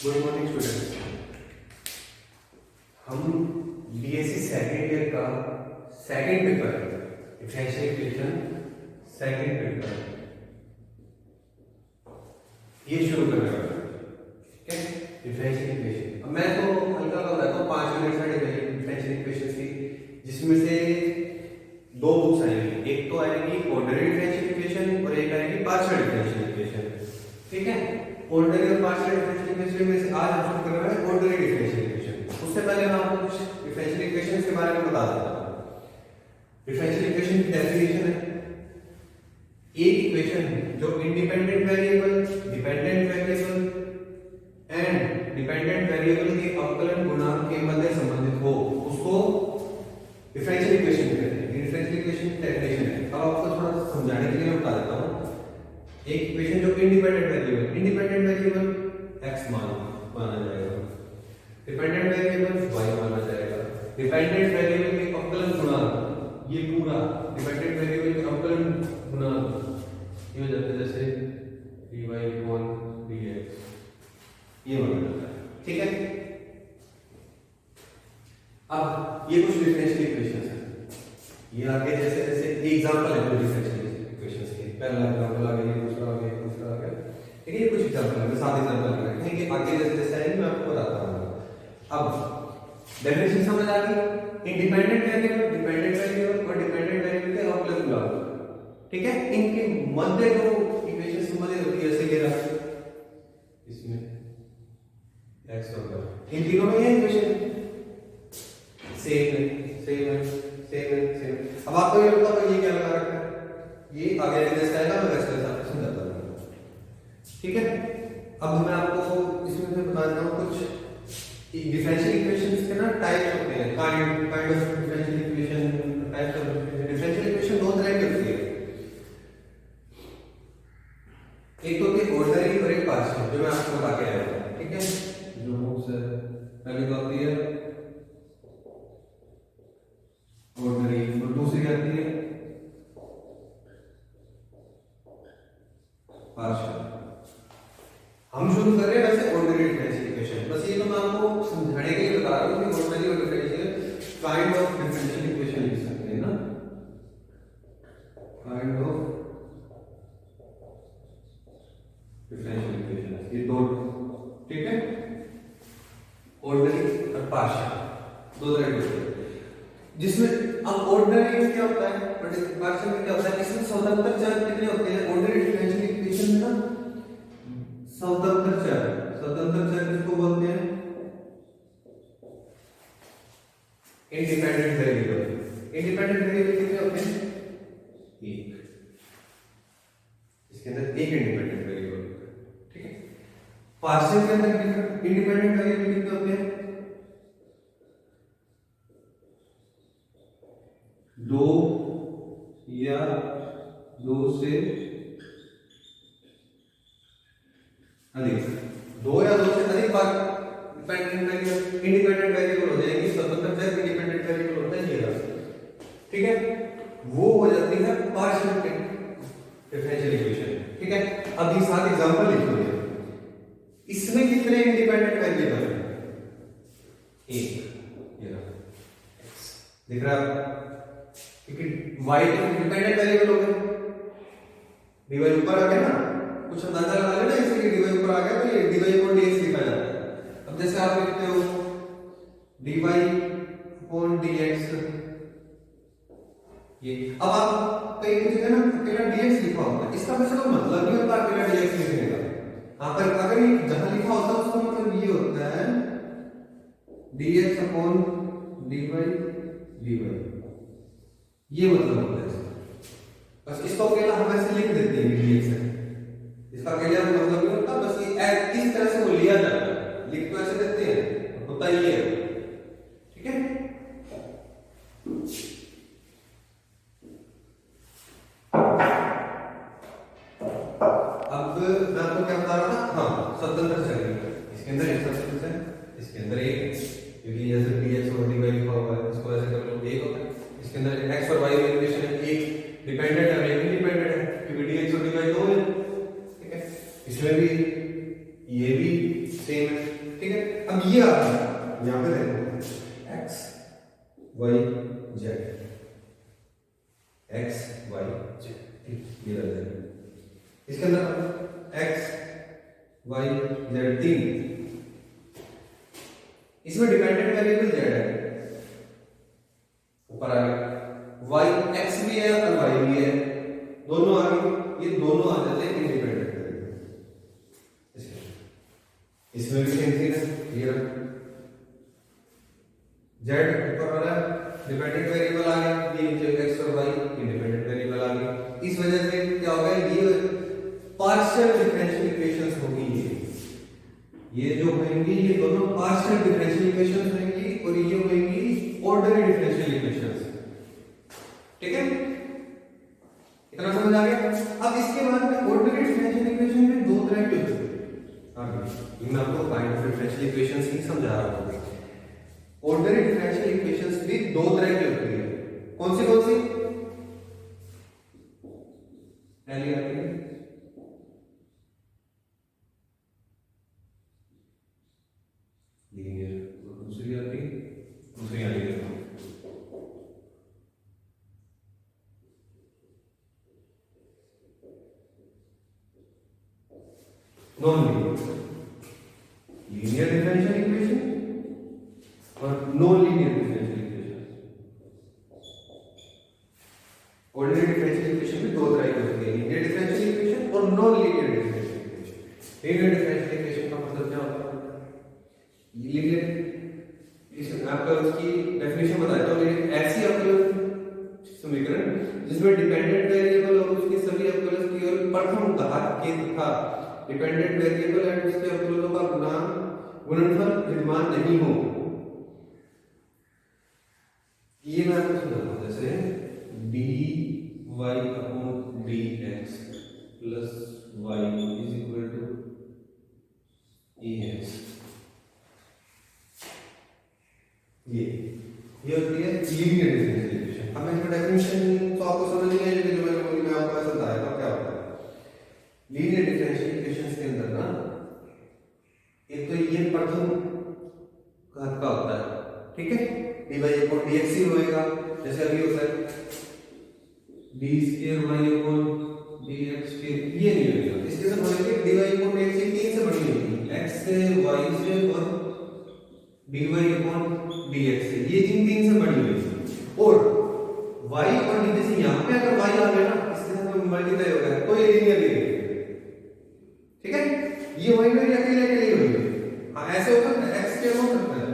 Good morning students. हम BSc second year का second paper differential equation second paper ये शुरू कर रहे हैं। ठीक है, डिफरेंशियल इक्वेशन। अब मैं तो हल्का बताता हूँ 5 यूनिट साढ़े डिफरेंशियल इक्वेशन की, जिसमें से दो बुक्स आएंगी। एक तो आएगी ऑर्डिनरी डिफरेंशियल इक्वेशन और एक आएगी पार्शियल डिफरेंशियल इक्वेशन। ठीक है, ऑर्डिनरी और पार्शियल डिफरेंशियल इक्वेशन में से आज हम शुरू कर रहे हैं ऑर्डिनरी डिफरेंशियल इक्वेशन। उससे पहले मैं आपको कुछ डिफरेंशियल इक्वेशन के बारे में बता देता हूं। डिफरेंशियल इक्वेशन की डेफिनेशन है एक इक्वेशन जो independent variable, dependent variable and dependent variable के अवकलन गुणांक के मध्य संबंधित हो, उसको डिफरेंशियल इक्वेशन कहते हैं। डिफरेंशियल इक्वेशन की डेफिनेशन है। अब आपको थोड़ा समझाने के लिए मैं बता देता हूं। एक इक्वेशन जो इंडिपेंडेंट वेरिएबल x माना जाएगा, डिपेंडेंट वेरिएबल y माना जाएगा, डिपेंडेंट वेरिएबल के अवकलन गुणांक ये पूरा डिपेंडेंट वेरिएबल के अवकलन गुणांक ये हो जाता है जैसे dy upon dx ये माना जाता है। ठीक है, अब ये कुछ डिफरेंशियल इक्वेशंस हैं। ये आगे जैसे जैसे एग्जांपल है कुछ डिफरेंशियल इक्वेशंस के। पहला एग्जांपल आ गया, दूसरा आ गया, तीसरा आ गया। ठीक है, ये कुछ एग्जांपल है, 7 एग्जांपल रखेंगे कि आगे जैसे जैसे आएंगे मैं आपको बताता हूं। अब डेफिनेशन समझ आ गई। इंडिपेंडेंट वेरिएबल, डिपेंडेंट वेरिएबल और डिपेंडेंट वेरिएबल के अवकलन गुणांक। ठीक है, इनके मध्य जो इक्वेशन संबंधित होती है जैसे ये रहा, इसमें x और इन तीनों में ये इक्वेशन सेम है। अब आपको ये लगता है ये क्या लगा रखा है, ये आगे जैसे आएगा मैं वैसे आपको समझाता हूं। ठीक है, अब मैं आपको इसमें से बता देता हूं कुछ डिफरेंशियल इक्वेशंस के ना टाइप्स होते हैं। Kind of differential equation, types of differential equation दो तरह की होती है। एक होती है ऑर्डिनरी और एक पार्शियल, जो मैं आपको बता के आया हूं। ठीक है, जो बुक्स है पहली तो आती है ऑर्डिनरी और दूसरी आती है पार्शियल। हम शुरू कर रहे हैं वैसे ऑर्डिनरी डिफरेंशियल इक्वेशन। बस ये तो मैं आपको समझाने के लिए बता रहा हूं कि ऑर्डिनरी और differential kind of differential equation लिख सकते हैं ना, काइंड ऑफ डिफरेंशियल इक्वेशन ये दो। ठीक है, ऑर्डिनरी और पार्शियल दो तरह के होते हैं। जिसमें अब ऑर्डिनरी में क्या होता है और पार्शियल में क्या होता है, इसमें स्वतंत्र चर कितने होते हैं। ऑर्डिनरी डिफरेंशियल इक्वेशन में ना स्वतंत्र चर किसको बोलते हैं, इंडिपेंडेंट वेरिएबल। इंडिपेंडेंट वेरिएबल कितने होते हैं, एक। इसके अंदर एक इंडिपेंडेंट वेरिएबल। ठीक है, पार्शियल के अंदर इंडिपेंडेंट वेरिएबल कितने होते हैं, दो या दो से अधिक, दो या दो से अधिक बार डिपेंडेंट वेरिएबल इंडिपेंडेंट वेरिएबल हो जाएगी। स्वतंत्र चर इंडिपेंडेंट वेरिएबल होता है ये। ठीक है, वो हो जाती है पार्शियल डिफरेंशियल इक्वेशन। ठीक है, अब ये 7 एग्जांपल लिख लो। इसमें कितने इंडिपेंडेंट वेरिएबल हैं, एक। ये रहा x दिख रहा है, क्योंकि y तो इंडिपेंडेंट वेरिएबल हो गया, dy ऊपर आ गया ना, कुछ अंदाजा लगा लेना। इसलिए dy ऊपर आ गया तो ये dy upon dx लिखा जाता है। अब जैसे आप लिखते हो dy upon dx, ये अब आप कई जगह ना अकेला dx लिखा होता है, इसका वैसे कोई मतलब नहीं होता अकेला dx लिखने का। यहाँ पर अगर ये जहां लिखा होता है उसका मतलब ये होता है dx upon dy, ये मतलब होता है इसका। बस इसको अकेला हम ऐसे लिख देते हैं dx है, इसका अकेला मतलब नहीं होता। बस ये इस तरह से वो लिया जाता है, लिख तो ऐसे देते हैं, होता ही है। ठीक है, अब मैं आपको क्या बता रहा था, हाँ स्वतंत्र चर। इसके अंदर एक स्वतंत्र है, इसके अंदर एक, क्योंकि जैसे dx और dy लिखा हुआ है, इसको ऐसे कर लो एक होता है। इसके अंदर x और y इक्वेशन है, एक डिपेंडेंट है और एक इंडिपेंडेंट है, क्योंकि dx और dy ये रह जाएगा। इसके अंदर x y z 3, इसमें डिपेंडेंट वेरिएबल z है, ऊपर आ गया, y x भी है और y भी है, दोनों आ गए, ये दोनों आ जाते हैं इंडिपेंडेंट वेरिएबल। इसमें भी सेम चीज है, ये रहा z ऊपर वाला डिपेंडेंट वेरिएबल आ गया, ये नीचे x और y इंडिपेंडेंट वेरिएबल आ गए। इस वजह से क्या होगा, ये पार्शियल डिफरेंशियल इक्वेशंस होगी, ये जो होंगी ये दोनों पार्शियल डिफरेंशियल इक्वेशंस होंगी और ये होंगी ऑर्डिनरी डिफरेंशियल इक्वेशंस। ठीक है, इतना समझ आ गया। अब इसके बाद में ऑर्डिनरी डिफरेंशियल इक्वेशन में दो तरह के होते हैं, आगे मैं आपको काइंड ऑफ डिफरेंशियल इक्वेशंस ही समझा रहा हूं। ऑर्डिनरी डिफरेंशियल इक्वेशंस भी दो तरह की होती है, कौन सी? पहली आती है लीनियर, दूसरी आती है नॉन लीनियर डिफरेंशियल इक्वेशन और non linear differential equation. Ordinary differential equation में दो तरह की होती है, लीनियर डिफरेंशियल इक्वेशन और non linear differential equation. Linear differential equation का मतलब क्या होता है? लीनियर, इसमें आपका उसकी डेफिनेशन बता देता हूं। लेकिन ऐसी अवकलन समीकरण जिसमें डिपेंडेंट वेरिएबल और उसके सभी अवकलन केवल प्रथम घात के तथा डिपेंडेंट वेरिएबल एंड उसके अवकलनों का गुणनफल विद्यमान नहीं हो। ये मैं आपको समझाता हूं, जैसे dy upon dx plus y is equal to ax। ये होती है लीनियर डिफरेंशियल इक्वेशन। अब मैं इसका डेफिनेशन तो आपको समझ नहीं आएगी, जो मैंने बोली मैं आपको ऐसा बताया था क्या होता है। लीनियर डिफरेंशियल इक्वेशंस के अंदर ना एक तो ये प्रथम घात का होता है, ठीक है, dy अपॉन dx ही होएगा, जैसे अभी होता है d square y upon dx square, ये नहीं होगा। इसके साथ होएगा dy अपॉन dx ये 3 से बड़ी होगी, x से y से और dy अपॉन dx से, ये जिन 3 से बड़ी होगी। और y और नीचे से यहां पे अगर y आ गया ना, इसके साथ मल्टीप्लाई हो गया तो ये लीनियर है, ठीक है। ये y में अकेले अकेले होगी। हां, ऐसे होता है, x स्क्वायर हो सकता है,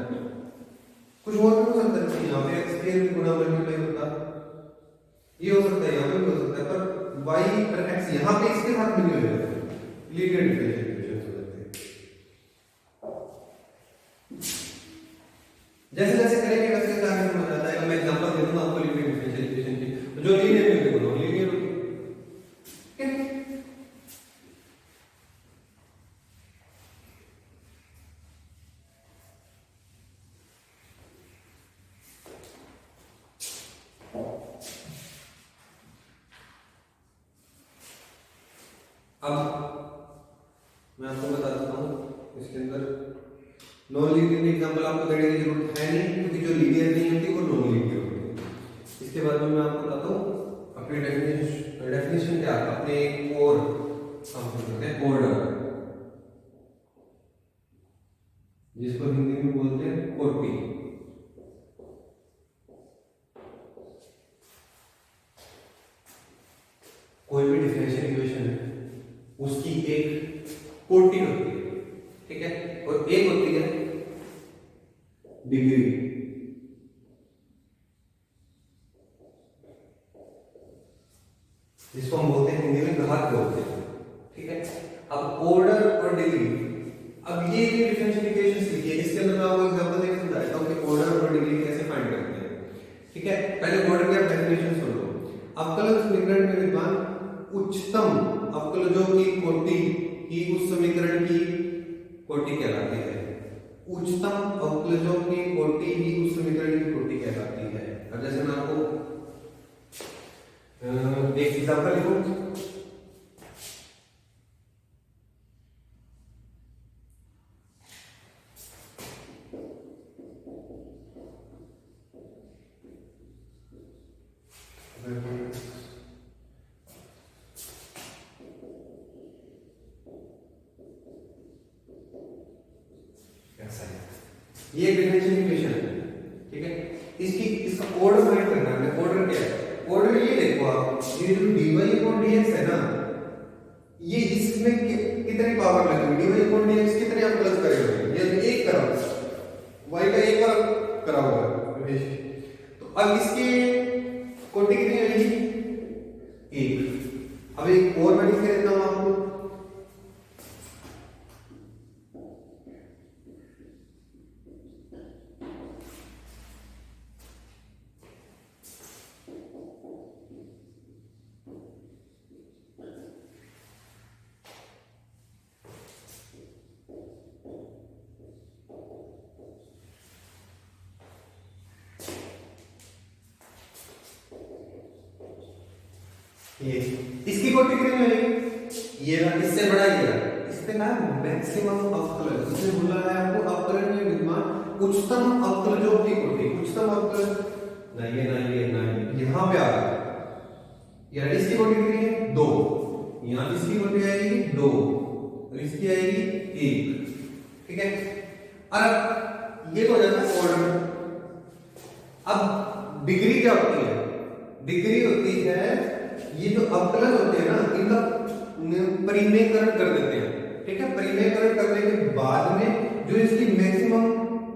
कुछ और भी हो सकता है, यहां पे x स्क्वायर गुणा मल्टीप्लाई होता है, ये हो सकता है, यहां पे भी हो सकता है, पर y और x यहां पे इसके साथ मिले हुए हैं, लीनियर डिफरेंशियल इक्वेशंस हो जाते हैं। जैसे जैसे करेंगे वैसे वैसे आगे समझ आता है। मैं एग्जांपल दे दूंगा आपको लीनियर डिफरेंशियल इक्वेशन की, जो लीनियर में देखो लीनियर होगी, ठीक है। अब मैं आपको बता देता हूं, इसके अंदर नॉन लीनियर एग्जांपल आपको देने की जरूरत है नहीं, क्योंकि जो लीनियर नहीं होती वो नॉन लीनियर होती है। इसके बाद में मैं आपको बताता हूं अपनी डेफिनेशन क्या है, अपने कोर हम करते हैं ऑर्डर, जिसको हिंदी में बोलते हैं कोटि। कोई भी डिफरेंशियल इक्वेशन है उसकी एक कोटि होती है, ठीक है, और एक होती है डिग्री, जिसको हम बोलते हैं हिंदी में घात बोलते हैं, ठीक है। अब ऑर्डर और डिग्री, अब ये डिफरेंशियल इक्वेशन सीखिए। इसके अंदर मैं आपको एग्जांपल देकर समझाता हूं कि ऑर्डर और डिग्री कैसे फाइंड करते हैं, ठीक है। पहले ऑर्डर की डेफिनेशन सुन लो। अवकलन समीकरण में विद्यमान उच्चतम अवकलजों की कोटि ही उस समीकरण की कोटि कहलाती है। उच्चतम अवकलजों की कोटि ही उस समीकरण की कोटि कहलाती है। अब जैसे मैं आपको एक एग्जांपल लिखूं, ऐसा है, ये एक डिफरेंशियल इक्वेशन है, ठीक है। इसका ऑर्डर फाइंड करना है। ऑर्डर क्या है? ऑर्डर ये देखो आप, ये जो dy/dx है ना, ये इसमें कितनी पावर लगेगी? dy/dx कितने आप प्लस करेंगे? ये एक करा, y का एक बार करा हुआ है, तो अब इसके कोटि कितनी आएगी? एक। अब एक और मैं लिख देता हूं आपको, ये इसकी कोटि कितनी होगी? ये ना, इससे बड़ा ये है, इससे ना मैक्सिमम अवकलन, इसने बोला है आपको अवकलन में विद्यमान उच्चतम अवकलजों की कोटि। उच्चतम अवकलन ना ये यहां पे आ गया, ये इसकी कोटि कितनी है? 2। यहां इसकी कोटि आएगी 2 और इसकी आएगी 1, ठीक है। अब ये तो हो जाता है ऑर्डर। अब डिग्री क्या होती है? डिग्री होती है ये जो अवकलन होते हैं ना, इनका परिमेयकरण कर देते हैं, ठीक है। परिमेयकरण करने के बाद में जो इसकी मैक्सिमम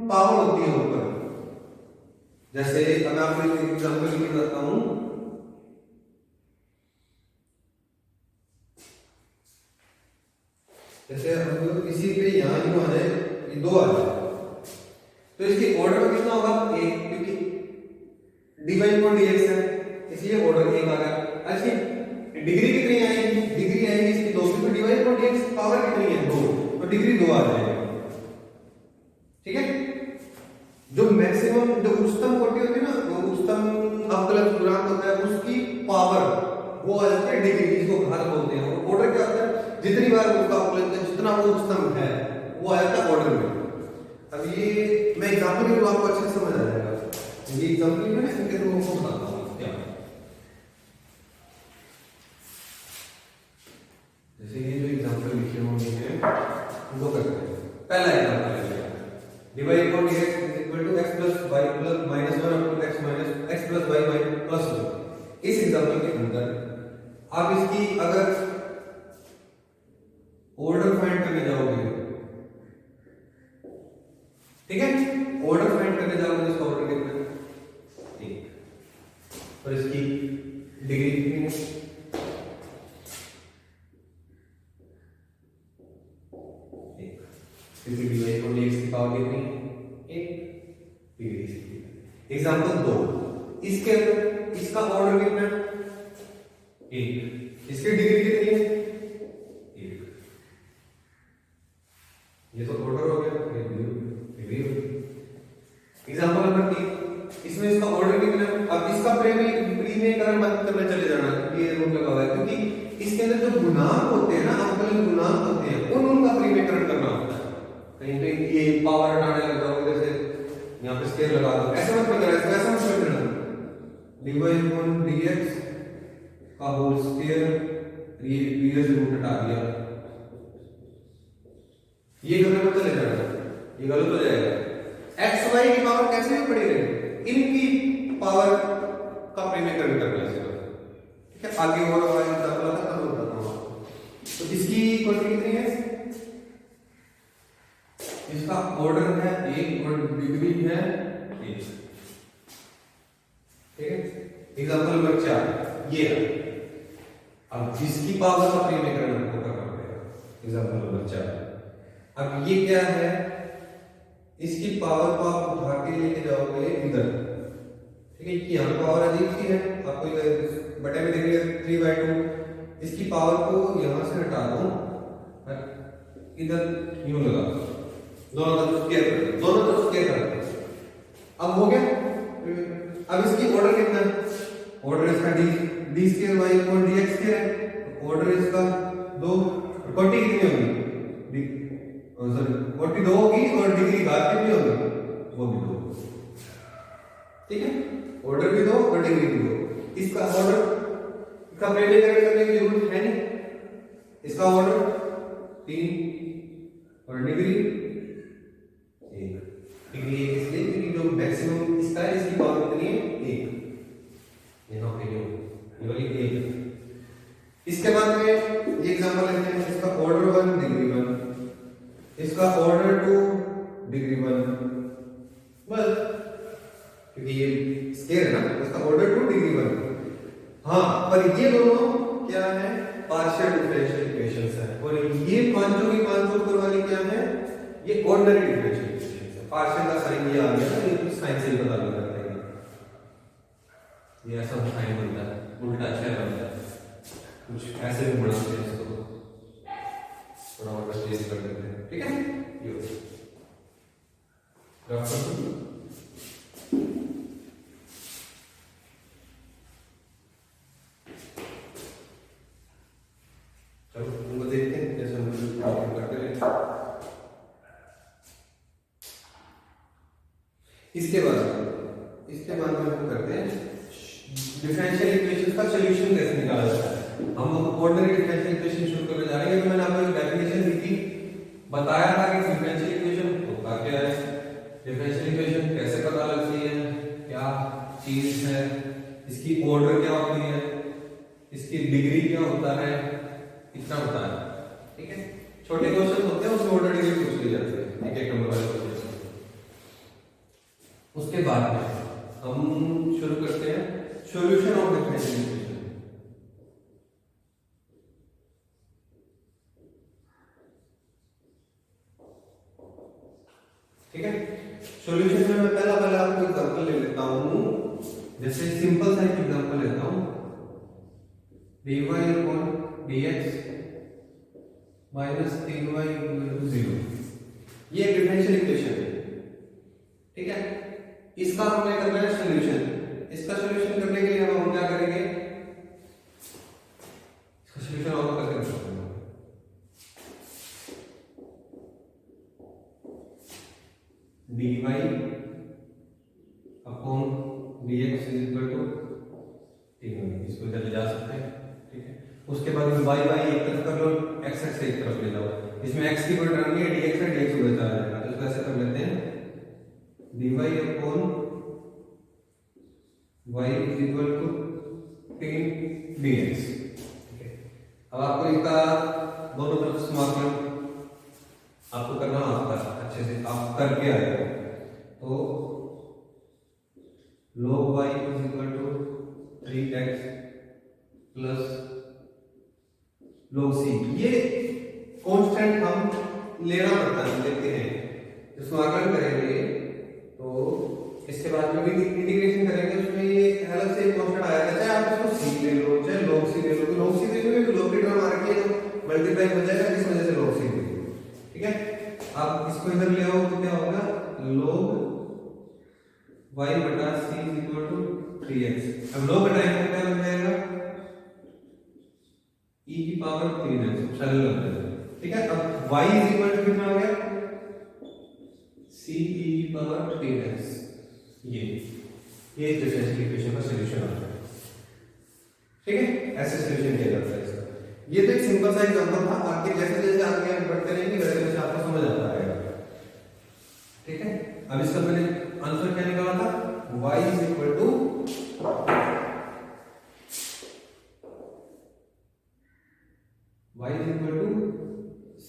पावर होती है ऊपर, जैसे मैं आपको एक एग्जांपल लिख देता हूं, जैसे अब इसी पे यहां जो आ जाए, ये 2 आ जाए, तो इसकी ऑर्डर कितना होगा? 1, क्योंकि dy/dx है, इसलिए ऑर्डर 1 आ गया। अच्छी डिग्री कितनी आएगी? डिग्री आएगी इसकी 2, क्योंकि dy/dx पावर कितनी है? 2, तो डिग्री 2 आ जाएगी, ठीक है। जो मैक्सिमम, जो उच्चतम कोटि होती है ना, वो उच्चतम अवकलन गुणांक होता है, उसकी पावर वो आ जाती है डिग्री, इसको घात बोलते हैं। और ऑर्डर क्या होता है? जितनी बार उसका अवकलन, जितना वो उच्चतम है, वो आ जाता है ऑर्डर में। अब ये मैं एग्जांपल के थ्रू आपको अच्छे से समझ आ जाएगा। ये एग्जांपल में इनके थ्रू आपको बताता हूं क्या। जैसे ये जो एग्जांपल लिखे होंगे हैं उनको करते हैं। पहला एग्जांपल है dy/dx x + y + -1 up to x + y + 1। इस एग्जांपल के अंदर आप इसकी अगर ऑर्डर फाइंड करने जाओगे, ठीक है, ऑर्डर फाइंड करने जाओगे, इसका ऑर्डर कितना है? 1, और इसकी डिग्री कितनी है? 1, क्योंकि dy/dx की पावर कितनी है? 1 डिग्री इसकी। एग्जांपल 2, इसके अंदर इसका ऑर्डर कितना है? 1, इसकी डिग्री कितनी है? 1। ये तो ऑर्डर हो गया, ये डिग्री हो गई। एग्जांपल नंबर 3, इसमें इसका ऑर्डर कितना है? अब इसका परिमेयकरण मत करना चले जाना, ये रूल लगा हुआ है, क्योंकि इसके अंदर जो गुणांक होते हैं ना, अवकलन गुणांक होते हैं, उनका परिमेयकरण करना होता है। कहीं पे ये पावर हटाने लग जाओगे, जैसे यहाँ पे स्केयर लगा दो, ऐसा मत करना, ऐसा मत करना। dy/dx का होल स्क्वायर, ये से रूट हटा दिया, ये करने में चले जाना, ये गलत हो जाएगा। x y की पावर कैसे भी पड़ी रहेगी, इनकी पावर का परिमेयकरण करना है, ठीक है। आगे और एग्जांपल आता है तब बताता हूं आपको। तो इसकी क्वांटिटी कितनी है? इसका ऑर्डर है 1 और डिग्री है 1, ठीक है। एग्जांपल नंबर 4 ये है। अब जिसकी पावर का परिमेयकरण हमको करना पड़ेगा। एग्जांपल नंबर 4, अब ये क्या है? इसकी पावर को आप उठा के लेके जाओगे इधर, ठीक है। यहाँ पावर अजीब सी है, आपको बटे में देख लिया 3/2। इसकी पावर को यहां से हटा दो, इधर यूं लगा दो, दोनों तरफ स्क्वायर कर दो, दोनों तरफ स्क्वायर कर दो। अब हो गया। अब इसकी ऑर्डर कितना है? ऑर्डर इसका d स्क्वायर y = dx है, ऑर्डर इसका 2, क्वांटिटी कितनी होगी? सॉरी, क्वांटिटी 2 होगी और डिग्री घात कितनी होगी? वो भी 2, ठीक है। ऑर्डर भी 2 और डिग्री भी 2। इसका ऑर्डर का परिमेयकरण करने की जरूरत है नहीं। इसका ऑर्डर 3 और डिग्री ये एग्जांपल लेते हैं, इसका ऑर्डर 1 डिग्री 1, इसका ऑर्डर 2 डिग्री 1, बस, क्योंकि ये स्केयर है ना, इसका ऑर्डर 2 डिग्री 1। हाँ, पर ये दोनों क्या है, पार्शियल डिफरेंशियल इक्वेशंस है, और ये पांचों की पांचों ऊपर वाली क्या है, ये ऑर्डिनरी डिफरेंशियल इक्वेशंस है। पार्शियल का साइन ये आ गया, ये कुछ साइन से ही पता लगा रहेगा, ये ऐसा साइन बनता है, उल्टा चेहरा बनता है, कुछ ऐसे भी बनाते हैं इसको, थोड़ा और चेंज कर देते हैं, ठीक है। ये रफ कर दो, चलो उनको देखते हैं कैसे हम करते हैं। इसके बाद में हम करते हैं डिफरेंशियल इक्वेशंस का सॉल्यूशन कैसे निकाला जाता है। हम ऑर्डिनरी डिफरेंशियल इक्वेशन शुरू करने जा रहे हैं। तो मैंने आपको एक डेफिनेशन दी थी, बताया था कि डिफरेंशियल इक्वेशन होता क्या है, डिफरेंशियल इक्वेशन कैसे पता लगती है, क्या चीज है, इसकी ऑर्डर क्या होती है, इसकी डिग्री क्या होता है, इतना होता है, ठीक है। छोटे क्वेश्चन होते हैं उसमें ऑर्डर डिग्री पूछ ली जाती है, एक नंबर वाले क्वेश्चन। उसके बाद में हम शुरू करते हैं सॉल्यूशन ऑफ डिफरेंशियल इक्वेशन। ठीक है, सॉल्यूशन में मैं पहला आपको एग्जांपल ले लेता हूं, जैसे सिंपल सा एक एग्जांपल लेता हूं, dy upon dx minus 3y equal to 0। ये डिफरेंशियल इक्वेशन है, ठीक है। इसका हमें करना है सॉल्यूशन। इसका सॉल्यूशन करने के लिए हम क्या करेंगे, इसका सॉल्यूशन और करके देखते हैं। dy upon dx is equal to 3y, इसको इधर ले जा सकते हैं, ठीक है। उसके बाद में y एक तरफ कर लो, x एक तरफ ले जाओ, इसमें x की कोई टर्म नहीं है, dx है, dx उधर चला जाएगा, तो इसको ऐसे कर लेते हैं dy upon y is equal to 3 dx, ठीक है। अब आपको इसका दोनों तरफ समाकलन आपको करना आता है, अच्छे से आप करके आएगा। तो log y is equal to 3x plus log c, ये कांस्टेंट हम लेना पड़ता है, लेते हैं, इसको आकलन करेंगे तो इसके बाद में भी इंटीग्रेशन करेंगे, उसमें ये अलग से कांस्टेंट आएगा, चाहे आप इसको c ले लो, चाहे log c ले लो, तो log c देखोगे तो log की टर्म आ रही है तो मल्टीप्लाई हो जाएगा, इस वजह से log c ले लो, ठीक है। आप इसको इधर ले आओ तो क्या होगा, log y बटा c is equal to 3x। अब log हटाएंगे तो क्या बन जाएगा, e की पावर 3x, सरल बन जाएगा, ठीक है। अब y इज इक्वल टू कितना आ गया, c e की पावर 3x। ये डिफरेंशियल इक्वेशन का सॉल्यूशन आता है, ठीक है। ऐसे सॉल्यूशन किया जाता है इसका। ये तो एक सिंपल सा एग्जांपल था, आगे जैसे जैसे आगे हम बढ़ते रहेंगे वैसे वैसे आपको समझ आता रहेगा, ठीक है। अब इसका मैंने आंसर क्या निकाला था, y is equal to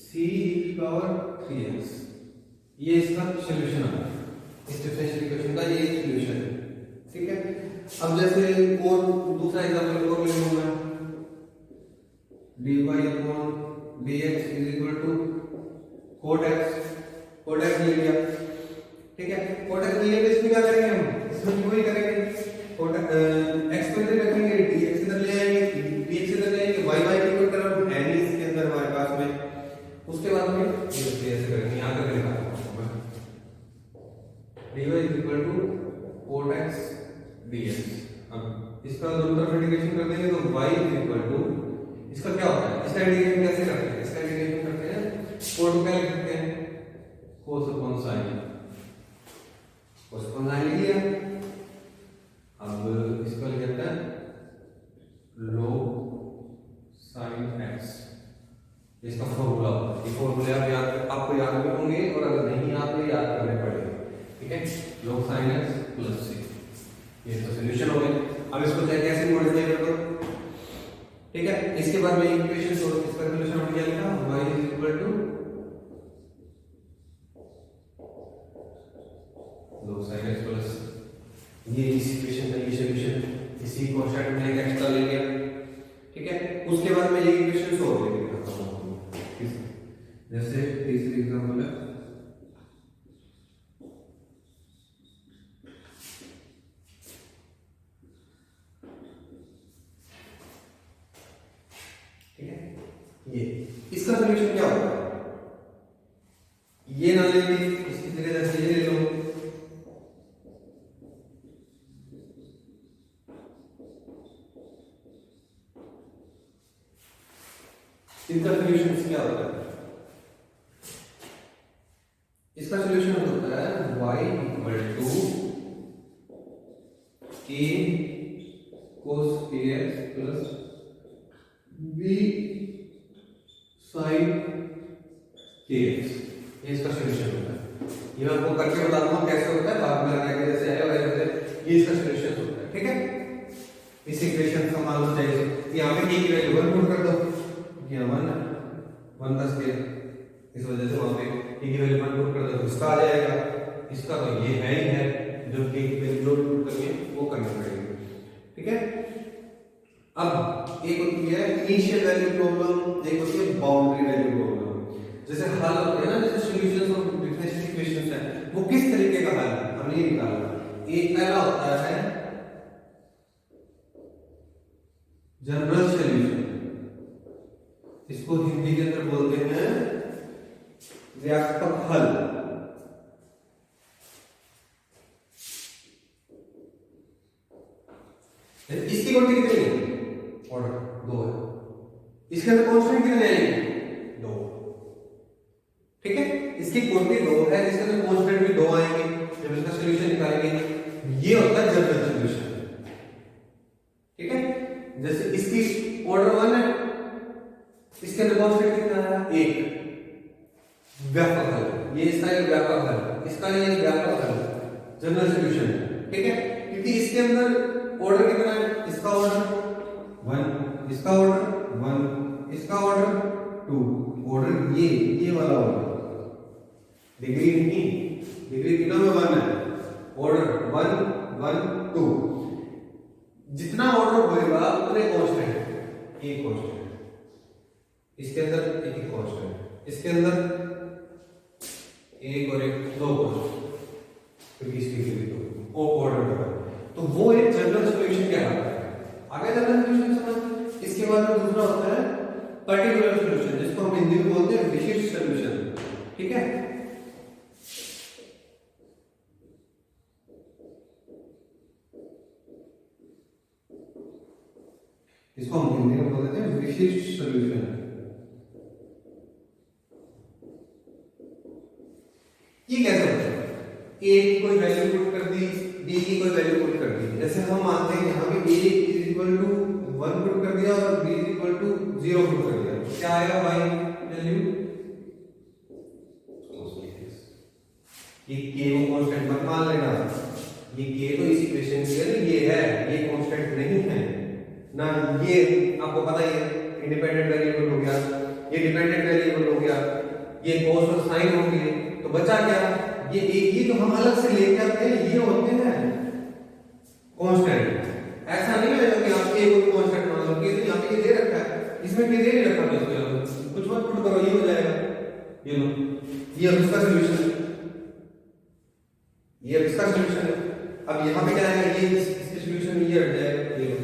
c की पावर 3x, ये इसका सॉल्यूशन आता है, इस डिफरेंशियल इक्वेशन का ये सॉल्यूशन है, ठीक है। अब जैसे और दूसरा एग्जांपल और ले लूंगा, dy upon dx is equal to cot x ले लिया, ठीक है। cot x ले लिया तो इसमें क्या करेंगे हम, इसमें वही करेंगे, cot x को इधर रखेंगे, dx इधर ले आएंगे, dx इधर ले आएंगे, y की कोई टर्म है नहीं इसके अंदर हमारे पास में। उसके बाद में ये ऐसे करेंगे, यहां तक लिखा dy is equal to cot x dx। अब इसका दोनों तरफ इंटीग्रेशन कर देंगे तो y इज इक्वल टू, इसका क्या होता है, इसका इंटीग्रेशन कैसे करते हैं, इसका इंटीग्रेशन करते हैं cot क्या लिखते हैं, cos upon sin, cos upon sin लिख लिया। अब इसका लिख देते हैं log sin x, इसका फॉर्मूला होता है, ये फॉर्मूले आपको याद भी होंगे और अगर नहीं याद तो याद करने पड़ेंगे, ठीक है। log sin x plus c, ये तो सॉल्यूशन हो गया। अब इसको चाहे कैसे मॉडिफाई कर दो, ठीक है। इसके बाद में इक्वेशन सोल्व, इसका सॉल्यूशन हमने क्या लिखा, y इज इक्वल टू लो sin x प्लस, ये इस इक्वेशन का ये सॉल्यूशन, इसी कांस्टेंट में एक एक्स्ट्रा ले लिया, ठीक है। उसके बाद में ये इक्वेशन सोल्व करके दिखाता हूं। जैसे तीसरी एग्जांपल है, ठीक है। ये इसका सॉल्यूशन क्या होगा, ये ना लेंगे, इसकी जगह जैसे ये ले लो, इसका सॉल्यूशन क्या होता है, इसका सॉल्यूशन होता है y equal to a cos kx plus b sin kx, ये इसका सॉल्यूशन होता है। ये मैं आपको करके बता दूंगा कैसे होता है, बाद में आगे जैसे आएगा वैसे ये इसका सॉल्यूशन होता है, ठीक है। इस इक्वेशन का मान लो चाहिए, यहां पे k की वैल्यू 1 पुट कर दो, ये 1 का स्क्वायर, इस वजह से वहां पे k की वैल्यू 1 पुट कर दो, इसका आ जाएगा, इसका तो ये है ही है, जो k की वैल्यू पुट करके वो करना पड़ेगा, ठीक है। अब एक होती है इनिशियल वैल्यू प्रॉब्लम, एक होती है बाउंड्री वैल्यू प्रॉब्लम। जैसे हल होते हैं ना, जैसे सॉल्यूशंस ऑफ डिफरेंशियल इक्वेशंस है, वो किस तरीके का हल है हमने ये निकाला। एक पहला होता है जनरल सॉल्यूशन, इसको हिंदी के अंदर बोलते हैं व्यापक हल। इसकी क्वांटिटी कितनी है, ऑर्डर 2 है, इसके अंदर कांस्टेंट कितने आएंगे, 2, ठीक है। इसकी क्वांटिटी 2 है, इसके अंदर कांस्टेंट भी 2 आएंगे, जब इसका सॉल्यूशन निकालेंगे, ये होता है जनरल सॉल्यूशन, ठीक है। जैसे इसकी ऑर्डर 1 है, इसके अंदर कांस्टेंट कितना है, 1, व्यापक हल, ये इसका एक व्यापक हल, इसका ये व्यापक हल, जनरल सॉल्यूशन, ठीक है। क्योंकि इसके अंदर ऑर्डर कितना है, इसका ऑर्डर 1, इसका ऑर्डर 1, इसका ऑर्डर 2, ऑर्डर ये वाला ऑर्डर, डिग्री नहीं, डिग्री तीनों में 1 है, ऑर्डर 1 1 2, जितना ऑर्डर होगा उतने कांस्टेंट, एक कांस्टेंट, इसके अंदर एक कांस्टेंट, इसके अंदर एक और एक 2 कांस्टेंट, क्योंकि इसकी डिग्री 2 ऑर्डर होगा, तो वो एक जनरल सॉल्यूशन कहलाता है। आगे जनरल सॉल्यूशन समझ, इसके बाद में दूसरा होता है पर्टिकुलर सॉल्यूशन, जिसको हम हिंदी में बोलते हैं विशिष्ट सॉल्यूशन, ठीक है। इसको हम हिंदी में बोलते हैं विशिष्ट सॉल्यूशन। ये कैसे होता है, a की कोई वैल्यू पुट कर दी, b की कोई वैल्यू पुट कर दी, जैसे हम मानते हैं यहाँ पे a is equal to 1 put कर दिया और b is equal to 0 put कर दिया, क्या आएगा y वैल्यू, ये k को कांस्टेंट मत मान लेना, ये k तो इस इक्वेशन के लिए ये है, ये कांस्टेंट नहीं है ना, ये आपको पता ही है इंडिपेंडेंट वेरिएबल हो गया, ये डिपेंडेंट वेरिएबल हो गया, ये cos और sin हो गए, तो बचा क्या, ये एक, ये तो हम अलग से लेके आते हैं, ये होते हैं कांस्टेंट। ऐसा नहीं है कि आप a को कांस्टेंट मान लो, ये यहां पे ये दे रखा है, इसमें ये दे नहीं रखा, तो इसको कुछ मत पुट करो, ये हो जाएगा, ये लो, ये अब इसका सॉल्यूशन है, ये अब इसका सॉल्यूशन है। अब यहां पे क्या आएगा, ये इसके सॉल्यूशन में ये हट जाएगा, ये लो।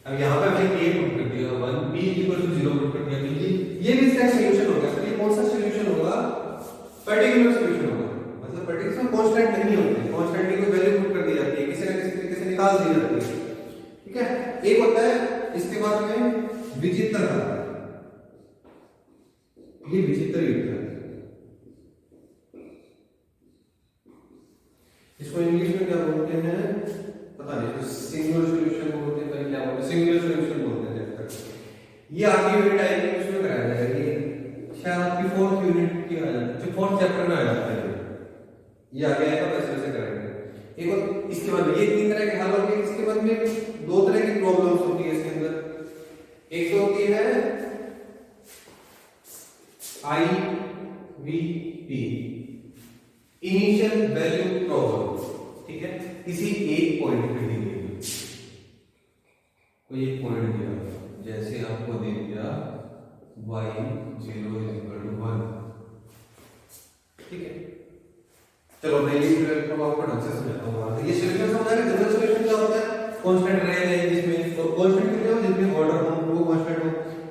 अब यहां पे हमने a पुट कर दिया 1, b इक्वल टू 0 पुट कर दिया, तो ये भी इसका सॉल्यूशन होगा। तो ये कौन सा सॉल्यूशन होगा, पर्टिकुलर सॉल्यूशन होगा, मतलब पर्टिकुलर कांस्टेंट नहीं होते, कांस्टेंट की कोई वैल्यू पुट कर दी जाती है, किसी ना किसी तरीके से निकाल दी जाती है, ठीक है। एक होता है, इसके बाद में विचित्र हल, ये विचित्र युक्त है, इसको इंग्लिश में क्या बोलते हैं पता नहीं, सिंगुलर सॉल्यूशन बोलते हैं, क्या बोलते हैं, सिंगुलर सॉल्यूशन बोलते हैं। जब तक ये आगे वाली टाइप में उसमें कराया जाएगा, ये शायद आपकी 4th यूनिट की आ जाती है, 4th चैप्टर में आ जाता है, ये आगे आएगा, वैसे वैसे करेंगे। एक और इसके बाद ये 3 तरह के हल होंगे, इसके बाद में 2 तरह की प्रॉब्लम्स होती है इसके अंदर, एक तो होती है I V P, initial value problem, ठीक है। किसी एक पॉइंट पे दी गई, कोई एक पॉइंट दिया, जैसे आपको दे दिया y 0 = 1, ठीक है। चलो मैं ये तो आपको ढंग से समझाता हूँ। ये सॉल्यूशन समझा के जनरल सॉल्यूशन क्या होता है, कांस्टेंट रेंज है जिसमें, तो कांस्टेंट कितने हो जिसमें ऑर्डर हो वो कांस्टेंट हो।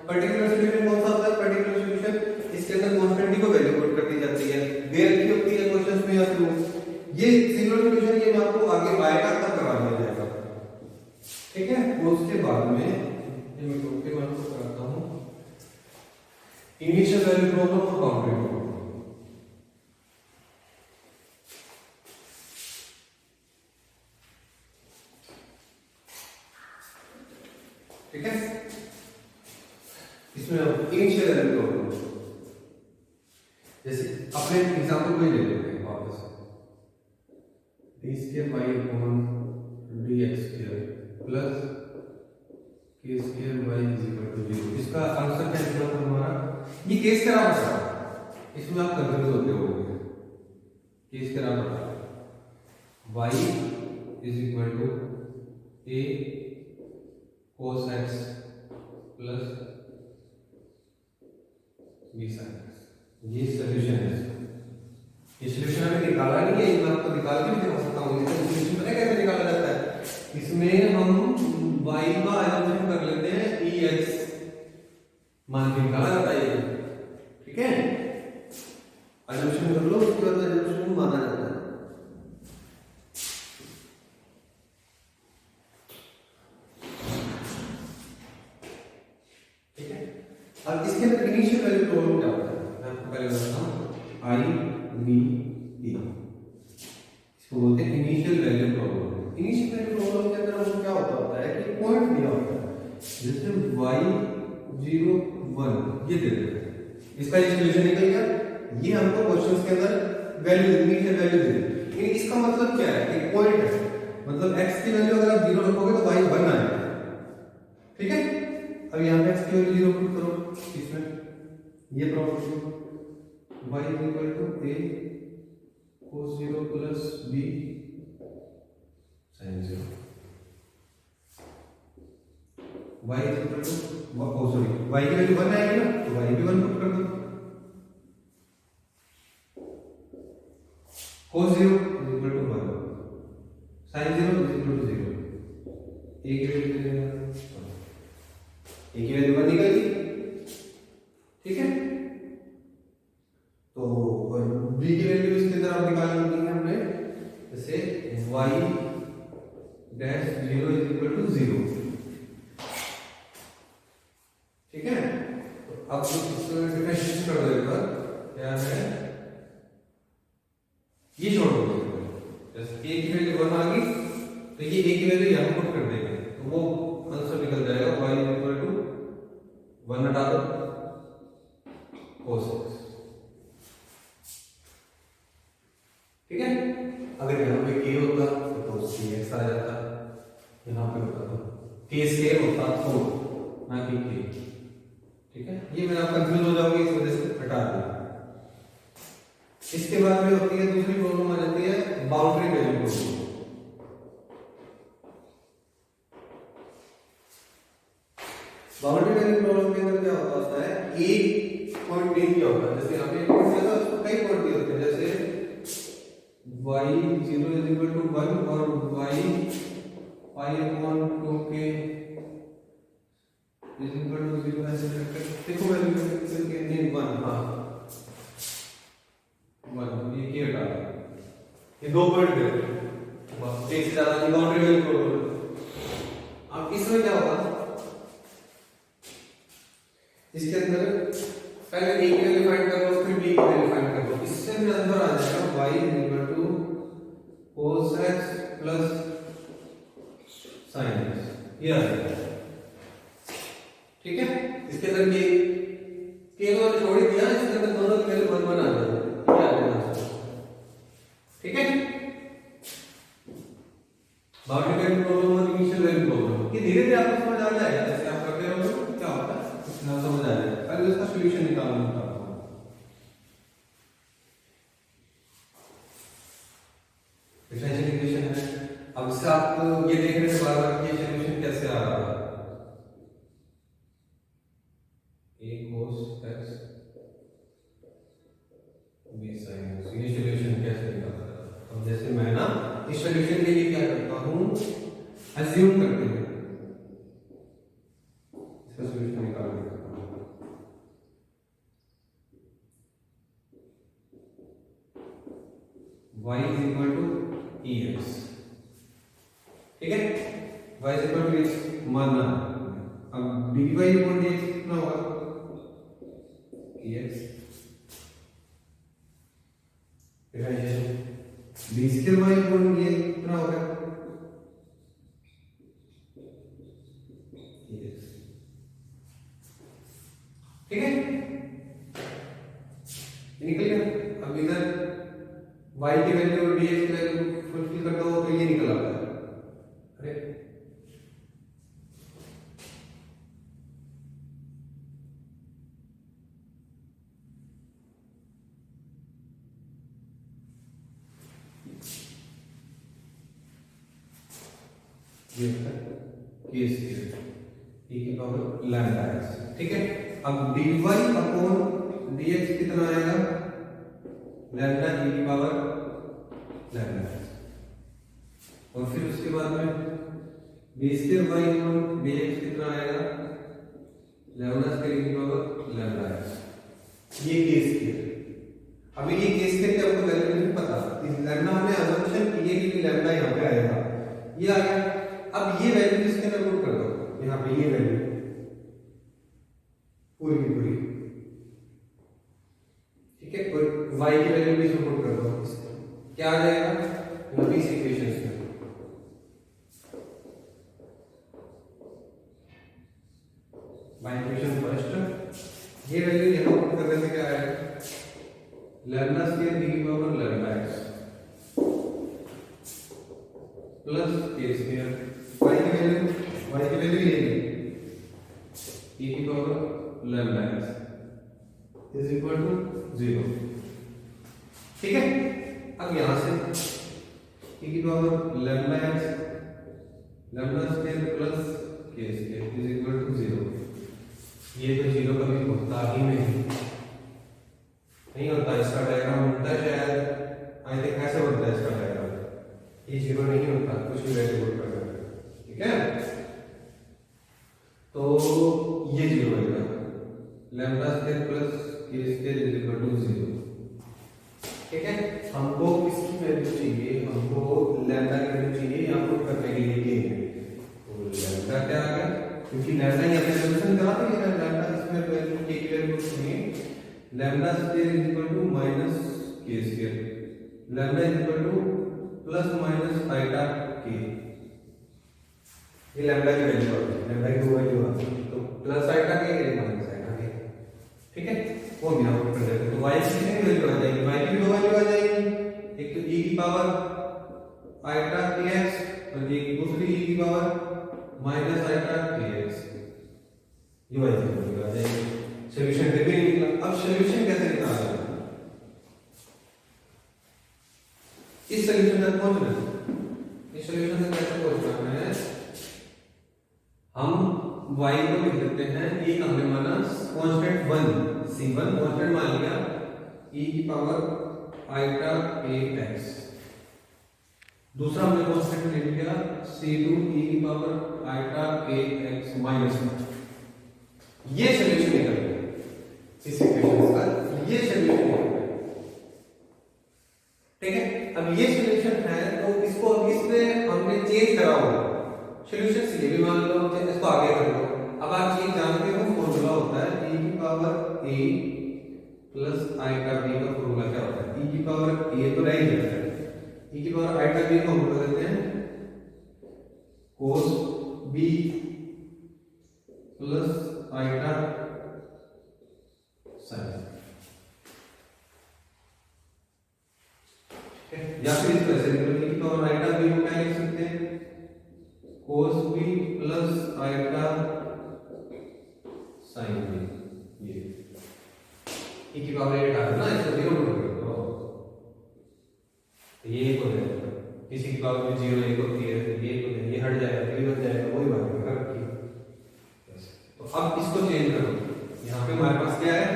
पर्टिकुलर सॉल्यूशन कौन सा होता है, पर्टिकुलर सॉल्यूशन इसके अंदर कांस्टेंट की को वैल्यू पुट कर दी जाती है, दे रखी होती है क्वेश्चंस में या फिर ये सिंगल सॉल्यूशन, ये मैं आपको आगे आएगा तब करा दिया जाएगा, ठीक है। उसके बाद में ये मैं टोके में आपको कराता हूं इनिशियल वैल्यू प्रॉब्लम और बाउंड्री प्रॉब्लम, ठीक है। इसमें हम इनिशियल वैल्यू प्रॉब्लम, जैसे अपने एग्जांपल को ही ले लेते हैं वापस, d² / dx² plus k² y = 0। इसका आंसर क्या निकला था हमारा, ये केस क्या रहा, इसमें आप कंफ्यूज होते होंगे। केस क्या रहा, y = a cos x plus b sin x, ये सॉल्यूशन है। ये सॉल्यूशन हमें निकाला नहीं है, मैं आपको निकाल के भी दिखा सकता हूँ। ये सॉल्यूशन पता है कैसे निकाला जाता है, इसमें हम y का एजम्पशन कर लेते हैं ex मान के निकाला जाता है, ठीक है। एजम्पशन कर लो, उसके बाद एजम्पशन माना जाता है, ठीक है। अब इसके अंदर इनिशियल वैल्यू प्रॉब्लम क्या होता है, मैं आपको पहले बताता हूँ। आई वी पी, इसको बोलते हैं initial value problem. Initial value problem के अंदर हमको क्या होता है कि पॉइंट दिया होता है, जैसे y 0 1 ये दे देते हैं, इसका एक सॉल्यूशन निकल गया। ये हमको क्वेश्चंस के अंदर वैल्यू इनिशियल वैल्यू दे दी, लेकिन इसका मतलब क्या है, एक पॉइंट है, मतलब x की वैल्यू अगर आप 0 रखोगे तो y 1 आएगा, ठीक है। अब यहाँ पे x की वैल्यू 0 पुट करो, इसमें ये problem y = a cos 0 plus b sin 0, y y की वैल्यू 1 आएगी ना, तो y भी 1 पुट कर दो, cos 0 = 1 sin 0 = 0, a की वैल्यू दे देना, a की वैल्यू 1 निकल गई, ठीक है। तो b की वैल्यू इसके अंदर आप निकाल ली है हमने, जैसे y डैश 0 = 0, ठीक है। तो अब इसको डिफरेंशिएट कर दो एक बार, क्या है ये छोड़ दो, जैसे a की वैल्यू 1 आ गई तो ये a की वैल्यू यहां पुट कर देंगे, तो वो आंसर निकल जाएगा y = 1 हटा दो cos x, ठीक है। अगर यहाँ पे k होता तो cos x आ जाता, यहाँ पे होता तो k स्क्वायर होता तो ना कि k, ठीक है। ये मेरा कंफ्यूज हो जाओगे, इस वजह से हटा दिया। इसके बाद में होती है दूसरी प्रॉब्लम आ जाती है boundary value problem. Boundary value problem के अंदर क्या होता है, एक पॉइंट नहीं दिया होता, जैसे यहाँ पे एक पॉइंट दिया था, उसको कई पॉइंट दिए होते हैं, जैसे y 0 = 1 और y π/2k = 0 ऐसे देखो वैल्यू कितनी 1, हाँ 1, ये क्या हटा, ये 2 पॉइंट दे बस, एक से ज्यादा नहीं। Boundary value problem. अब इसमें क्या होगा, इसके अंदर पहले a की वैल्यू फाइंड करो, फिर b की वैल्यू फाइंड करो, इससे भी अंदर आ जाएगा y = cos x plus sin x, ये आ जाएगा, ठीक है। इसके अंदर k को छोड़ ही दिया, इसके अंदर दोनों की वैल्यू 1 1 आ जाएगी, ये आ जाएगा, ठीक है। बाउंड्री वैल्यू प्रॉब्लम और इनिशियल वैल्यू प्रॉब्लम ये धीरे धीरे आपको समझ आ जाएगा, जैसे आप करते रहोगे क्या सोल्यूशन निकालना था। डिफरेंशियल इक्वेशन है। अब इससे आप ये देख रहे हैं बार बार कि ये सोल्यूशन कैसे आ रहा है, a cos x b sin x, ये सोल्यूशन कैसे निकालना है। अब जैसे मैं ना इस सोल्यूशन के लिए क्या करता हूँ, अज्यूम करते हैं इसका सोल्यूशन निकालने का। y is equal to ex, ठीक है, y is equal to x मानना। अब dy upon dx कितना होगा, ex differentiation, b square y upon dx कितना होगा, ex, ठीक है, निकल गया। अब इधर y की वैल्यू और dx की वैल्यू फुलफिल कर दो तो ये निकल आता है। अरे ये है केस e की पावर लैम्डा x, ठीक है। अब dy अपॉन dx कितना आएगा, लैम्डा e की पावर लैम्डा, और फिर उसके बाद में b square y upon dx कितना आएगा, लैम्डा स्क्वायर e की पावर लैम्डा x। ये केस स्क्वायर। अभी ये केस स्क्वायर की आपको वैल्यू नहीं पता, इस लैम्डा हमने अजम्पशन की है कि लैम्डा यहां पे आएगा, ये आ गया। अब ये वैल्यू इसके अंदर पुट कर दो, यहां पे ये वैल्यू पूरी की पूरी, ठीक है, और y की वैल्यू भी इसमें पुट कर दो, क्या आ जाएगा, वो इस इक्वेशन में बाय इक्वेशन फर्स्ट, ये वैल्यू यहां पुट करने से क्या आएगा, लैम्डा स्क्वायर e की power lambda x plus a square, y की वैल्यू ये है e की power lambda x is equal to 0, ठीक है। अब यहां से e की power lambda x lambda square plus k square is equal to 0, ये तो 0 कभी होता ही नहीं होता। इसका डायग्राम बनता है शायद, आई थिंक कैसे बनता है इसका डायग्राम, ये 0 नहीं होता, कुछ भी वैल्यू पुट करना, ठीक है। तो ये 0 होगा, lambda square plus k square is equal to 0, ठीक है। हमको किसकी वैल्यू चाहिए, हमको लैम्डा की वैल्यू चाहिए यहाँ पुट करने के लिए k में, तो लैम्डा क्या आ गया, क्योंकि लैम्डा ये अपने सॉल्यूशन करा था, ये लैम्डा इसमें वैल्यू k की वैल्यू सुनिए, lambda square is equal to minus k square, lambda is equal to plus minus iota k, ये लैम्डा की वैल्यू आ गई, लैम्डा की दो वैल्यू आ गई, तो plus iota k minus iota k, ठीक है, वो हम यहां पुट कर देते हैं। तो y की कितनी वैल्यू आ जाएगी, y की दो वैल्यू आ जाएगी, एक तो e की पावर आइटा kx और एक दूसरी e की पावर माइनस आइटा kx, ये y की वैल्यू आ जाएगी। सॉल्यूशन फिर भी नहीं निकला। अब सॉल्यूशन कैसे निकालना है, इस सॉल्यूशन तक पहुंचना है, इस सॉल्यूशन तक कैसे पहुंचना है, हम y को लिख देते हैं, एक हमने माना कांस्टेंट 1 c1 कांस्टेंट मान लिया, e की पावर आइटा kx, दूसरा हमने कांस्टेंट ले लिया c2 e की पावर आइटा kx माइनस 1, ये सॉल्यूशन निकल गया इस इक्वेशन का, ये सॉल्यूशन है, ठीक है। अब ये सॉल्यूशन है, तो इसको अब इसमें हमने चेंज करा होगा सॉल्यूशन से, ये भी मान लो इसको आगे कर लो। अब आप चीज जानते हो, फॉर्मूला होता है e की power a plus iota b का फॉर्मूला क्या होता है, e की पावर a तो रह ही जाता है, e की पावर आइटा b को हम बोल देते हैं cos b plus iota sin, या फिर इस तरह से e की पावर आइटा b को क्या लिख सकते हैं, cos b plus iota sin b, ये की पावर 8 आ रहा है ना, इसको 0 कर दो तो ये 1 हो जाएगा, किसी की पावर में 0 1 होती है तो ये हट जाएगा, 3 बन जाएगा, वही बात है कर रखी। तो अब इसको चेंज करो, यहाँ पे हमारे पास क्या है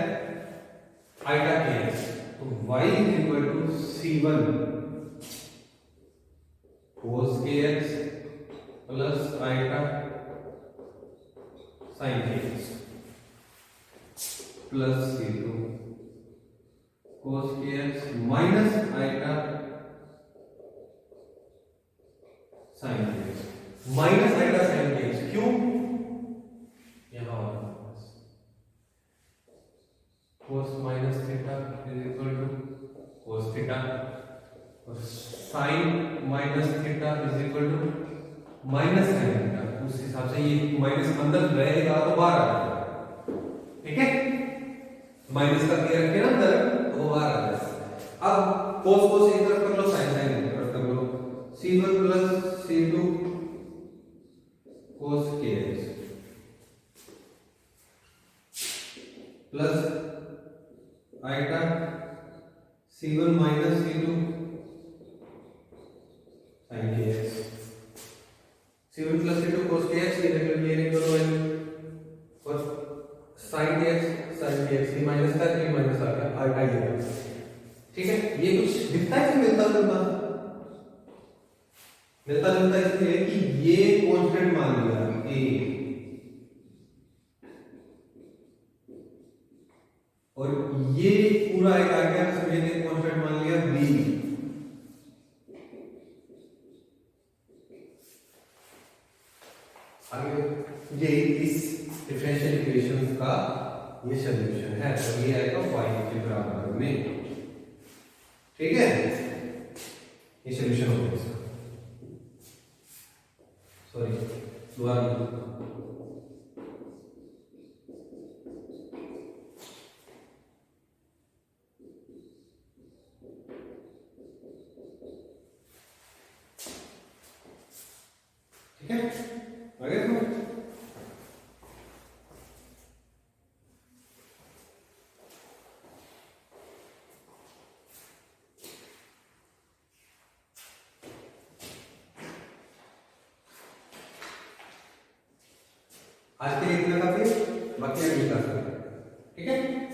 आइटा kx, तो y c1 cos kx plus iota sin kx plus c2 cos kx minus iota sin kx, minus iota sin kx क्यों, यहां cos minus theta is equal to cos theta और sin minus theta is equal to minus sin theta. उस हिसाब से ये minus अंदर रहेगा तो बाहर आ जाएगा, ठीक है, माइनस करके रखे ना अंदर तो वो बाहर आ जाएगा। अब cos को एक तरफ कर लो, sin एक तरफ कर लो, c1 plus c2 cos kx plus iota c1 minus c2 sin kx, c1 plus c2 cos kx ये निकलो और sin kx ये माइनस का ये माइनस आ गया आइटा ये, ठीक है। ये कुछ दिखता है कि मिलता जुलता इसलिए कि ये कांस्टेंट मान लिया a और ये पूरा एक आ गया इसमें ये कांस्टेंट मान लिया b, आगे ये इस डिफरेंशियल इक्वेशन का ये सॉल्यूशन है, तो ये आएगा y के बराबर में, ठीक है, ये सॉल्यूशन हो गया इसका, सॉरी दोबारा ठीक है, आगे तो आज के लिए इतना काफी, बाकी अगली क्लास में, ठीक है।